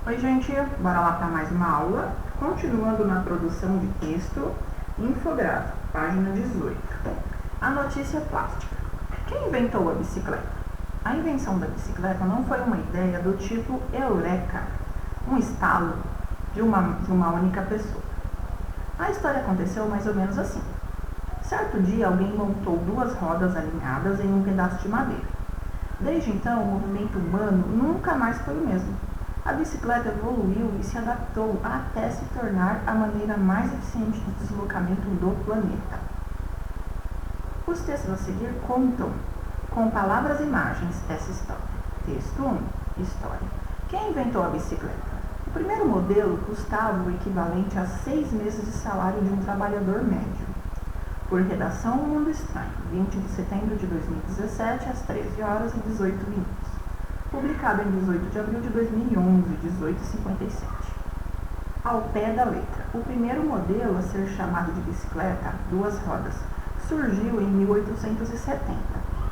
Oi, gente, bora lá para mais uma aula. Continuando na produção de texto, infográfico, página 18. A notícia plástica. Quem inventou a bicicleta? A invenção da bicicleta não foi uma ideia do tipo eureka, um estalo de uma única pessoa. A história aconteceu mais ou menos assim. Certo dia, alguém montou duas rodas alinhadas em um pedaço de madeira. Desde então, o movimento humano nunca mais foi o mesmo. A bicicleta evoluiu e se adaptou até se tornar a maneira mais eficiente de deslocamento do planeta. Os textos a seguir contam, com palavras e imagens, essa história. Texto 1. História. Quem inventou a bicicleta? O primeiro modelo custava o equivalente a 6 meses de salário de um trabalhador médio. Por redação O Mundo Estranho, 20 de setembro de 2017, às 13 horas e 18 minutos. Publicado em 18 de abril de 2011, 18h57. Ao pé da letra. O primeiro modelo a ser chamado de bicicleta, duas rodas, surgiu em 1870.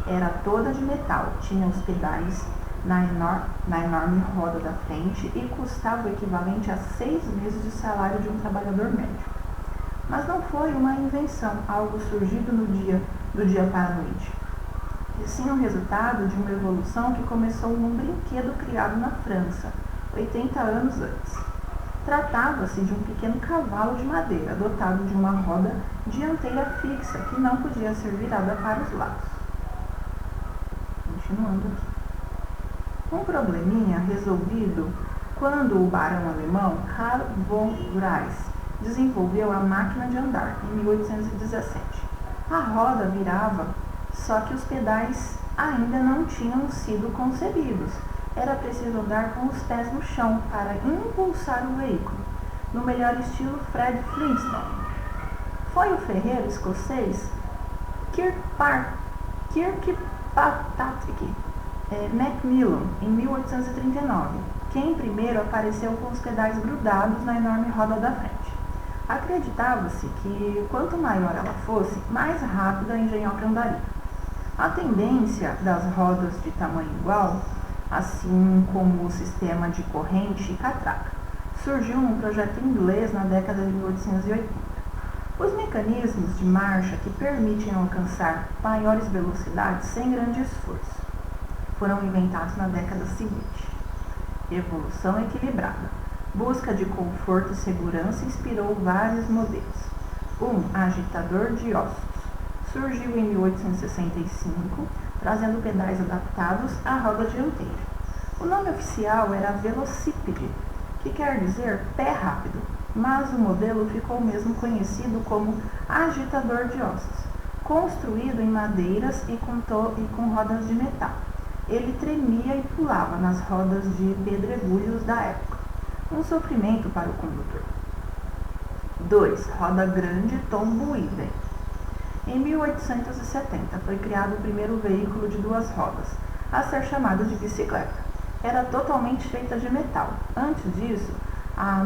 Era toda de metal, tinha os pedais na enorme roda da frente e custava o equivalente a 6 meses de salário de um trabalhador médio. Mas não foi uma invenção, algo surgido do dia para a noite. E sim o resultado de uma evolução que começou num brinquedo criado na França, 80 anos antes. Tratava-se de um pequeno cavalo de madeira, dotado de uma roda dianteira fixa, que não podia ser virada para os lados. Continuando aqui. Um probleminha resolvido quando o barão alemão Karl von Drais desenvolveu a máquina de andar, em 1817. A roda virava, só que os pedais ainda não tinham sido concebidos. Era preciso andar com os pés no chão para impulsar o veículo, no melhor estilo Fred Flintstone. Foi o ferreiro escocês Kirkpatrick Macmillan, em 1839, quem primeiro apareceu com os pedais grudados na enorme roda da frente. Acreditava-se que quanto maior ela fosse, mais rápida a engenhoca andaria. A tendência das rodas de tamanho igual, assim como o sistema de corrente e catraca, surgiu num projeto inglês na década de 1880. Os mecanismos de marcha que permitem alcançar maiores velocidades sem grande esforço foram inventados na década seguinte. Evolução equilibrada. Busca de conforto e segurança inspirou vários modelos. Agitador de ossos. Surgiu em 1865, trazendo pedais adaptados à roda dianteira. O nome oficial era velocípede, que quer dizer pé rápido, mas o modelo ficou mesmo conhecido como agitador de ossos. Construído em madeiras e com rodas de metal. Ele tremia e pulava nas rodas de pedregulhos da época. Um sofrimento para o condutor. 2. Roda grande tombo idem. Em 1870 foi criado o primeiro veículo de duas rodas, a ser chamado de bicicleta. Era totalmente feita de metal. Antes disso, a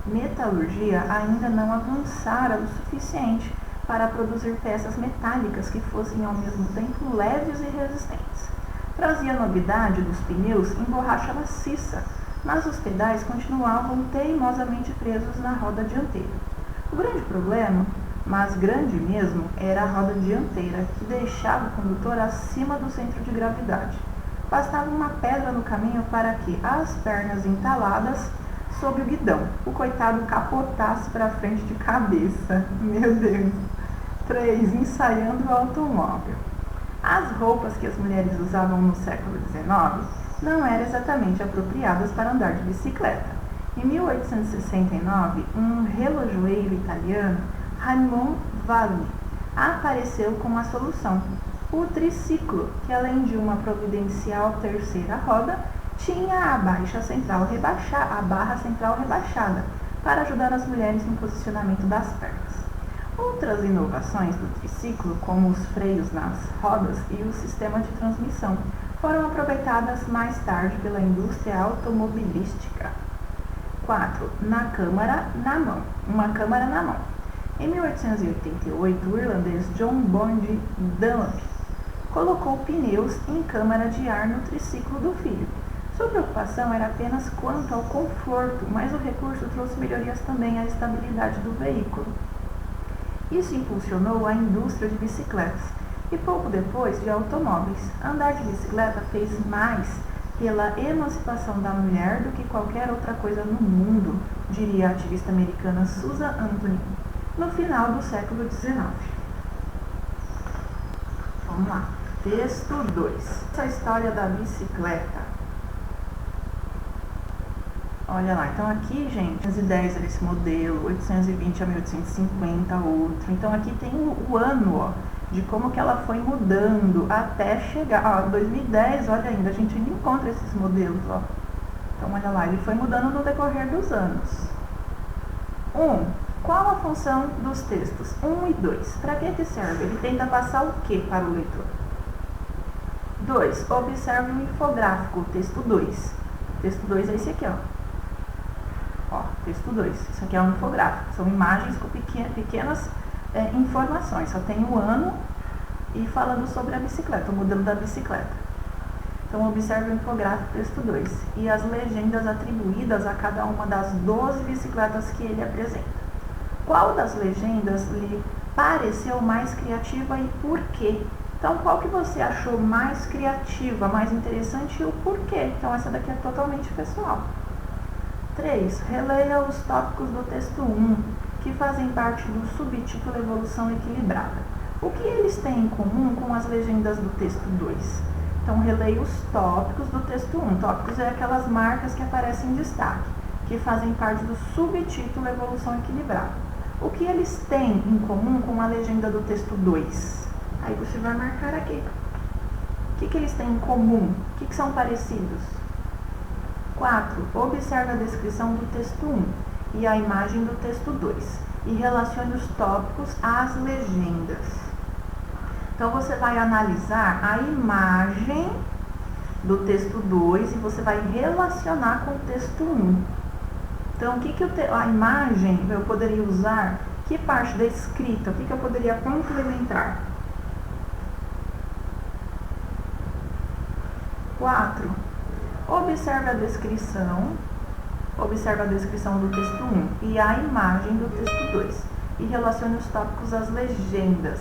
metalurgia ainda não avançara o suficiente para produzir peças metálicas que fossem ao mesmo tempo leves e resistentes. Trazia a novidade dos pneus em borracha maciça, mas os pedais continuavam teimosamente presos na roda dianteira. O grande problema, mas grande mesmo, era a roda dianteira, que deixava o condutor acima do centro de gravidade. Bastava uma pedra no caminho para que, as pernas entaladas sob o guidão, o coitado capotasse para frente de cabeça. Meu Deus! 3. Ensaiando o automóvel. As roupas que as mulheres usavam no século XIX não eram exatamente apropriadas para andar de bicicleta. Em 1869, um relojoeiro italiano, Raimond Valli, apareceu com uma solução: o triciclo, que além de uma providencial terceira roda, tinha a barra central rebaixada, para ajudar as mulheres no posicionamento das pernas. Outras inovações do triciclo, como os freios nas rodas e o sistema de transmissão, foram aproveitadas mais tarde pela indústria automobilística. 4. Uma câmara na mão. Em 1888, o irlandês John Bond Dunlop colocou pneus em câmara de ar no triciclo do filho. Sua preocupação era apenas quanto ao conforto, mas o recurso trouxe melhorias também à estabilidade do veículo. Isso impulsionou a indústria de bicicletas e pouco depois de automóveis. Andar de bicicleta fez mais pela emancipação da mulher do que qualquer outra coisa no mundo, diria a ativista americana Susan Anthony, no final do século XIX. Vamos lá. Texto 2. Essa história da bicicleta. Olha lá, então aqui, gente, 810 era esse modelo, 820 a 1850 outro. Então aqui tem o ano, ó, de como que ela foi mudando até chegar, ó, 2010, olha ainda, a gente ainda encontra esses modelos, ó. Então olha lá, ele foi mudando no decorrer dos anos. 1. Qual a função dos textos? 1 e 2. Para que serve? Ele tenta passar o que para o leitor? 2. Observe o infográfico, texto 2. Texto 2 é esse aqui, ó. Ó, texto 2. Isso aqui é um infográfico. São imagens com pequenas informações. Só tem o ano e falando sobre a bicicleta, o modelo da bicicleta. Então, observe o infográfico, texto 2. E as legendas atribuídas a cada uma das 12 bicicletas que ele apresenta. Qual das legendas lhe pareceu mais criativa e por quê? Então, qual que você achou mais criativa, mais interessante e o porquê? Então, essa daqui é totalmente pessoal. 3. Releia os tópicos do texto 1, que fazem parte do subtítulo Evolução Equilibrada. O que eles têm em comum com as legendas do texto 2? Então, releia os tópicos do texto 1. Tópicos é aquelas marcas que aparecem em destaque, que fazem parte do subtítulo Evolução Equilibrada. O que eles têm em comum com a legenda do texto 2? Aí você vai marcar aqui. O que eles têm em comum? O que são parecidos? 4. Observe a descrição do texto 1 e a imagem do texto 2 e relacione os tópicos às legendas. Então, você vai analisar a imagem do texto 2 e você vai relacionar com o texto 1. Então, a imagem eu poderia usar? Que parte da escrita? O que eu poderia complementar? 4. Observe a descrição do texto 1 e a imagem do texto 2 e relacione os tópicos às legendas.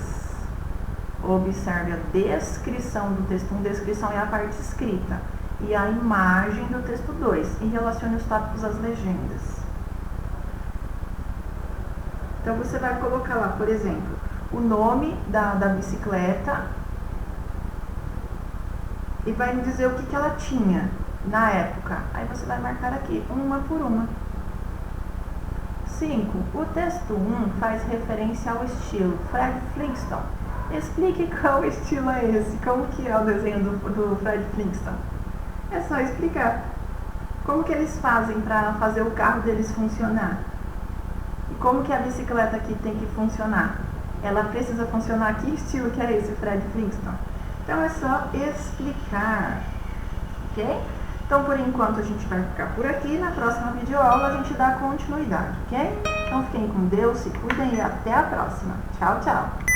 Observe a descrição do texto 1, descrição é a parte escrita, e a imagem do texto 2 e relacione os tópicos às legendas. Então, você vai colocar lá, por exemplo, o nome da bicicleta e vai me dizer o que ela tinha na época. Aí você vai marcar aqui, uma por uma. 5. O texto 1 faz referência ao estilo Fred Flintstone. Explique qual estilo é esse, como que é o desenho do Fred Flintstone. É só explicar. Como que eles fazem para fazer o carro deles funcionar? E como que a bicicleta aqui tem que funcionar? Ela precisa funcionar, que estilo que é esse Fred Flintstone? Então, é só explicar, ok? Então, por enquanto, a gente vai ficar por aqui. Na próxima videoaula, a gente dá continuidade, ok? Então, fiquem com Deus, se cuidem e até a próxima. Tchau, tchau!